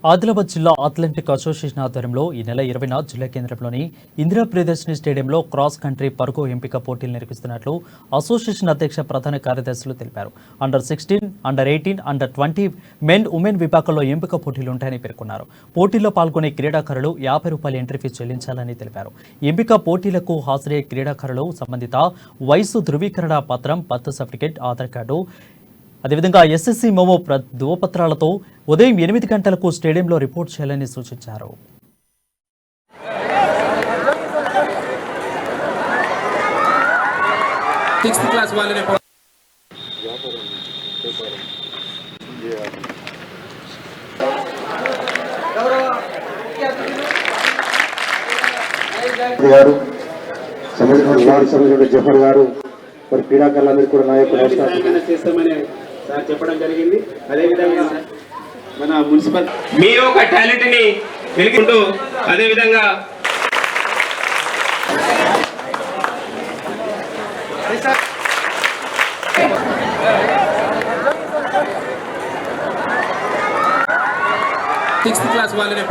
ఆదిలాబాద్ జిల్లా athletic association ఆధ్వర్యంలో ఈ నెల 20న జిల్లా కేంద్రంలోని ఇందిరా ప్రియదర్శిని స్టేడియంలో క్రాస్ కంట్రీ పరుగు ఎంపిక పోటీలు నిర్వహిస్తున్నట్లు అసోసియేషన్ అధ్యక్ష ప్రధాన కార్యదర్శులు తెలిపారు. అండర్-16, అండర్-18, అండర్-20 మెన్, ఉమెన్ విభాగంలో ఎంపిక పోటీలు ఉంటాయని పేర్కొన్నారు. పోటీల్లో పాల్గొనే క్రీడాకారులు ₹50 ఎంట్రీ ఫీజు చెల్లించాలని తెలిపారు. ఎంపిక పోటీలకు హాజరయ్యే క్రీడాకారులు సంబంధిత వయసు ధృవీకరణ పత్రం, బర్త్ సర్టిఫికేట్, ఆధార్ కార్డు, అదేవిధంగా ఎస్ఎస్సి మెమో ధృవపత్రాలతో ఉదయం 8 గంటలకు స్టేడియంలో రిపోర్ట్ చేయాలని సూచించారు. జఫర్ గారు మరి క్రీడాకారులందరూ కూడా నా యొక్క చేస్తామని సార్ చెప్పడం జరిగింది. అదేవిధంగా మన మున్సిపల్ మీ యొక్క టాలెంట్ ని వెలిగింటూ అదేవిధంగా సిక్స్త్ క్లాస్ వాళ్ళని